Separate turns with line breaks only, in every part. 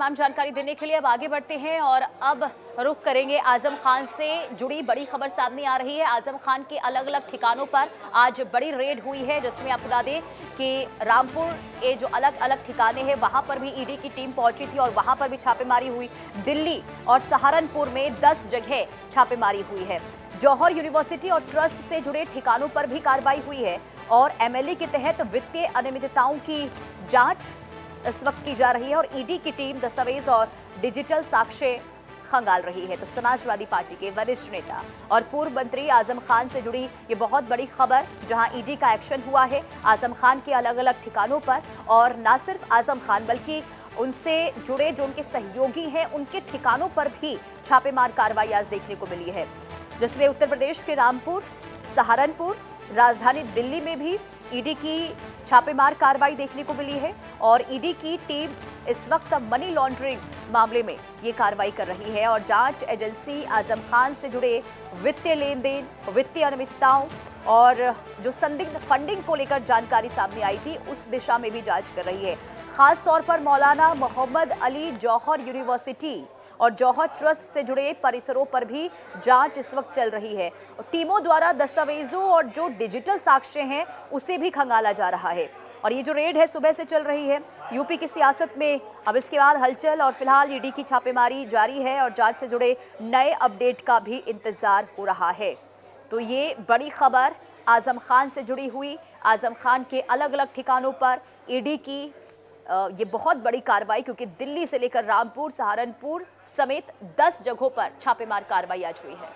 तमाम जानकारी देने के लिए अब आगे बढ़ते हैं और अब रुख करेंगे आजम खान से जुड़ी बड़ी खबर सामने आ रही है। आजम खान के अलग अलग ठिकानों पर आज बड़ी रेड हुई है, जिसमें आपको बता दें कि रामपुर के जो अलग अलग ठिकाने हैं वहां पर भी ईडी की टीम पहुंची थी और वहां पर भी छापेमारी हुई। दिल्ली और सहारनपुर में 10 जगह छापेमारी हुई है। जौहर यूनिवर्सिटी और ट्रस्ट से जुड़े ठिकानों पर भी कार्रवाई हुई है और एमएलए के तहत वित्तीय अनियमितताओं की जांच इस वक्त की जा रही है और ईडी की टीम दस्तावेज और डिजिटल साक्ष्य खंगाल रही है। तो समाजवादी पार्टी के वरिष्ठ नेता और पूर्व मंत्री आजम खान से जुड़ी ये बहुत बड़ी खबर, जहां ईडी का एक्शन हुआ है आजम खान के अलग अलग ठिकानों पर, और न सिर्फ आजम खान बल्कि उनसे जुड़े जो उनके सहयोगी हैं उनके ठिकानों पर भी छापेमार कार्रवाई आज देखने को मिली है, जिसमें उत्तर प्रदेश के रामपुर, सहारनपुर, राजधानी दिल्ली में भी ईडी की छापेमार कार्रवाई देखने को मिली है और ईडी की टीम इस वक्त मनी लॉन्ड्रिंग मामले में ये कार्रवाई कर रही है और जांच एजेंसी आजम खान से जुड़े वित्तीय लेन देन, वित्तीय अनियमितताओं और जो संदिग्ध फंडिंग को लेकर जानकारी सामने आई थी उस दिशा में भी जांच कर रही है। खास तौर पर मौलाना मोहम्मद अली जौहर यूनिवर्सिटी और जौहर ट्रस्ट से जुड़े परिसरों पर भी जांच इस वक्त चल रही है। टीमों द्वारा दस्तावेजों और जो डिजिटल साक्ष्य हैं उसे भी खंगाला जा रहा है और ये जो रेड है सुबह से चल रही है। यूपी की सियासत में अब इसके बाद हलचल और फिलहाल ईडी की छापेमारी जारी है और जांच से जुड़े नए अपडेट का भी इंतजार हो रहा है। तो ये बड़ी खबर आजम खान से जुड़ी हुई, आजम खान के अलग अलग ठिकानों पर ईडी की ये बहुत बड़ी कार्रवाई, क्योंकि दिल्ली से लेकर रामपुर, सहारनपुर समेत 10 जगहों पर छापेमार कार्रवाई आज हुई है।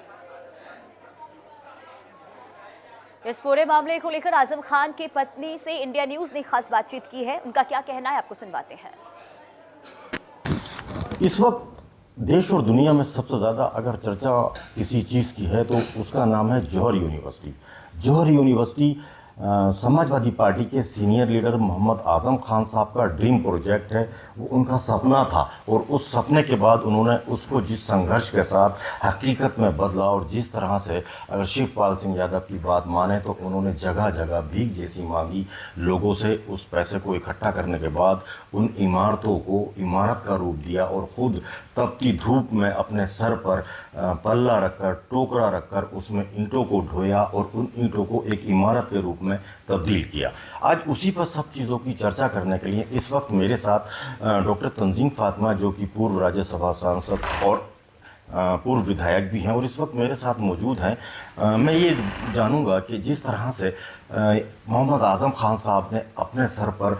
इस पूरे मामले को लेकर आजम खान की पत्नी से इंडिया न्यूज ने खास बातचीत की है। उनका क्या कहना है आपको सुनवाते हैं।
इस वक्त देश और दुनिया में सबसे ज्यादा अगर चर्चा किसी चीज की है तो उसका नाम है जौहर यूनिवर्सिटी। जौहर यूनिवर्सिटी समाजवादी पार्टी के सीनियर लीडर मोहम्मद आजम खान साहब का ड्रीम प्रोजेक्ट है, वो उनका सपना था और उस सपने के बाद उन्होंने उसको जिस संघर्ष के साथ हकीकत में बदला और जिस तरह से अगर शिवपाल सिंह यादव की बात माने तो उन्होंने जगह जगह भीख जैसी मांगी लोगों से, उस पैसे को इकट्ठा करने के बाद उन इमारतों को इमारत का रूप दिया और ख़ुद तपती धूप में अपने सर पर पल्ला रखकर, टोकरा रखकर उसमें ईंटों को ढोया और उन ईंटों को एक इमारत के रूप में तब्दील किया। आज उसी पर सब चीज़ों की चर्चा करने के लिए इस वक्त मेरे साथ डॉक्टर तंजीम फातिमा, जो कि पूर्व राज्यसभा सांसद और पूर्व विधायक भी हैं और इस वक्त मेरे साथ मौजूद हैं। मैं ये जानूंगा कि जिस तरह से मोहम्मद आजम खान साहब ने अपने सर पर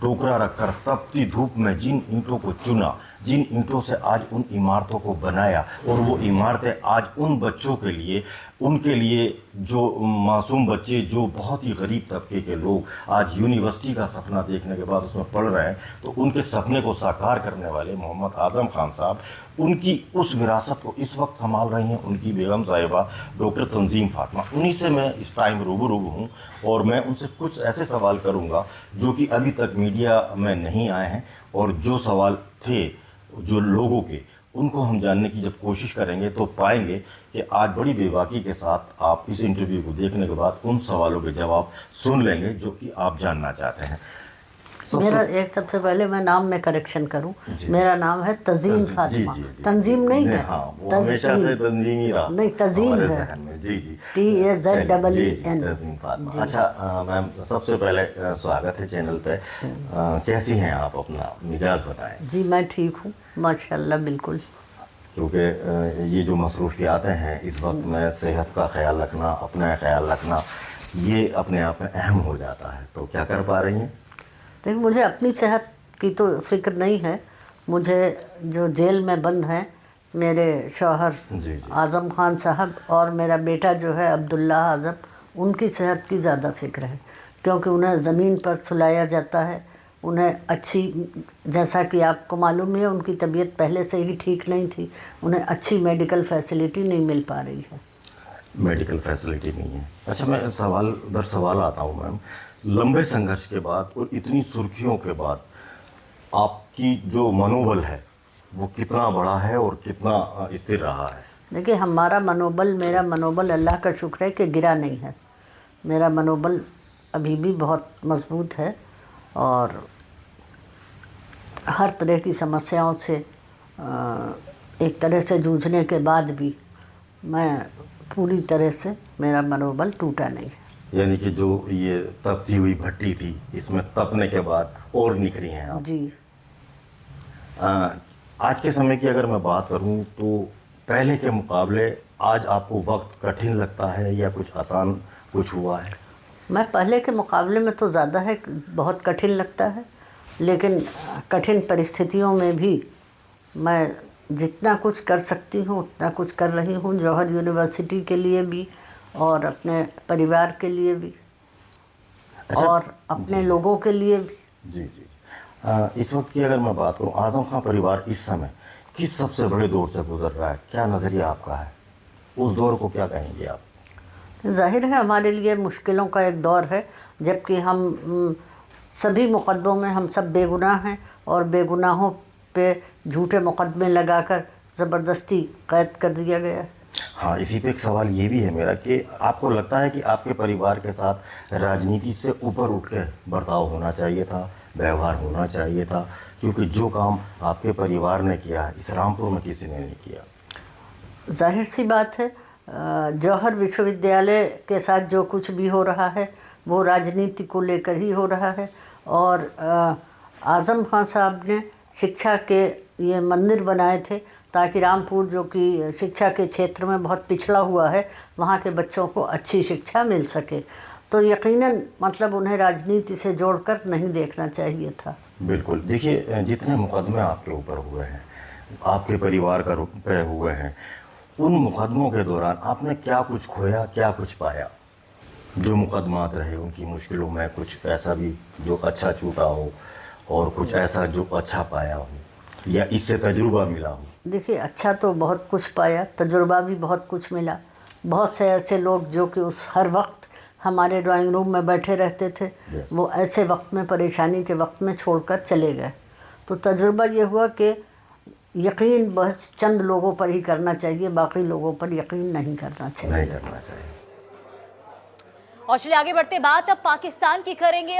टोकरा रखकर तपती धूप में जिन ईंटों को चुना, जिन ईंटों से आज उन इमारतों को बनाया और वो इमारतें आज उन बच्चों के लिए, उनके लिए जो मासूम बच्चे, जो बहुत ही गरीब तबके के लोग आज यूनिवर्सिटी का सपना देखने के बाद उसमें पढ़ रहे हैं, तो उनके सपने को साकार करने वाले मोहम्मद आजम खान साहब उनकी उस विरासत को इस वक्त संभाल रही हैं उनकी बेगम साहिबा डॉक्टर तंजीम फातिमा। उन्हीं से मैं इस टाइम रूबरू हूँ और मैं उनसे कुछ ऐसे सवाल करूँगा जो कि अभी तक मीडिया में नहीं आए हैं और जो सवाल थे जो लोगों के, उनको हम जानने की जब कोशिश करेंगे तो पाएंगे कि आज बड़ी बेबाकी के साथ आप इस इंटरव्यू को देखने के बाद उन सवालों के जवाब सुन लेंगे जो कि आप जानना चाहते हैं।
सबसे पहले मैं नाम में करेक्शन करूं, मेरा नाम है तंजीम फातिमा। तंजीम नहीं है,
वो हमेशा से तंजीम ही रहा,
नहीं तंजीम है।
जी जी,
TAZEEN।
तंजीम फातिमा। अच्छा मैम, सबसे पहले स्वागत है चैनल पे। कैसी हैं आप, अपना मिजाज बताएं।
जी मैं ठीक हूँ माशाल्लाह, बिल्कुल।
क्योंकि ये जो मसरूफियातें हैं इस वक्त में, सेहत का ख्याल रखना, अपना ख्याल रखना, ये अपने आप में अहम हो जाता है, तो क्या कर पा रही हैं?
देखिए, मुझे अपनी सेहत की तो फिक्र नहीं है। मुझे जो जेल में बंद हैं मेरे शौहर आज़म खान साहब और मेरा बेटा जो है अब्दुल्ला आज़म, उनकी सेहत की ज़्यादा फिक्र है, क्योंकि उन्हें ज़मीन पर सुलाया जाता है। उन्हें अच्छी, जैसा कि आपको मालूम है, उनकी तबीयत पहले से ही ठीक नहीं थी, उन्हें अच्छी मेडिकल फैसिलिटी नहीं मिल पा रही है।
मेडिकल फैसिलिटी नहीं है। अच्छा, मैं सवाल दर सवाल आता हूँ मैम। लंबे संघर्ष के बाद और इतनी सुर्खियों के बाद आपकी जो मनोबल है वो कितना बड़ा है और कितना स्थिर रहा है?
देखिए, मेरा मनोबल अल्लाह का शुक्र है कि गिरा नहीं है। मेरा मनोबल अभी भी बहुत मजबूत है और हर तरह की समस्याओं से एक तरह से जूझने के बाद भी मैं पूरी तरह से मेरा मनोबल टूटा नहीं है।
यानी कि जो ये तपती हुई भट्टी थी, इसमें तपने के बाद और निखरी हैं आप।
जी।
आज के समय की अगर मैं बात करूं तो पहले के मुकाबले आज आपको वक्त कठिन लगता है या कुछ आसान कुछ हुआ है?
मैं पहले के मुकाबले में तो ज़्यादा है, बहुत कठिन लगता है, लेकिन कठिन परिस्थितियों में भी मैं जितना कुछ कर सकती हूँ उतना कुछ कर रही हूँ, जौहर यूनिवर्सिटी के लिए भी और अपने परिवार के लिए भी।
अच्छा,
और अपने लोगों के लिए भी।
जी जी। इस वक्त की अगर मैं बात करूं, आजम खान परिवार इस समय किस सबसे बड़े दौर से गुजर रहा है? क्या नज़रिया आपका है? उस दौर को क्या कहेंगे आप?
जाहिर है हमारे लिए मुश्किलों का एक दौर है, जबकि हम सभी मुकदमों में हम सब बेगुनाह हैं और बेगुनाहों पे झूठे मुकदमे लगाकर ज़बरदस्ती कैद कर दिया गया है।
हाँ, इसी पे एक सवाल ये भी है मेरा कि आपको लगता है कि आपके परिवार के साथ राजनीति से ऊपर उठ के बर्ताव होना चाहिए था, व्यवहार होना चाहिए था, क्योंकि जो काम आपके परिवार ने किया है इस रामपुर में किसी ने नहीं किया।
जाहिर सी बात है, जौहर विश्वविद्यालय के साथ जो कुछ भी हो रहा है वो राजनीति को लेकर ही हो रहा है। और आज़म खान साहब ने शिक्षा के ये मंदिर बनाए थे ताकि रामपुर, जो कि शिक्षा के क्षेत्र में बहुत पिछड़ा हुआ है, वहाँ के बच्चों को अच्छी शिक्षा मिल सके। तो यकीनन मतलब उन्हें राजनीति से जोड़कर नहीं देखना चाहिए था।
बिल्कुल। देखिए, जितने मुकदमे आपके ऊपर हुए हैं, आपके परिवार का पे हुए हैं, उन मुकदमों के दौरान आपने क्या कुछ खोया, क्या कुछ पाया? जो मुकदमात रहे उनकी मुश्किलों में कुछ ऐसा भी जो अच्छा छूटा हो और कुछ ऐसा जो अच्छा पाया हो या इससे तजुर्बा मिला हो?
देखिए, अच्छा तो बहुत कुछ पाया, तजुर्बा भी बहुत कुछ मिला। बहुत से ऐसे लोग जो कि उस हर वक्त हमारे ड्राइंग रूम में बैठे रहते थे, वो ऐसे वक्त में, परेशानी के वक्त में छोड़कर चले गए। तो तजुर्बा ये हुआ कि यकीन बस चंद लोगों पर ही करना चाहिए, बाकी लोगों पर यकीन नहीं करना चाहिए।
नहीं करना चाहिए।
और चलिए आगे बढ़ते, बात अब पाकिस्तान की करेंगे।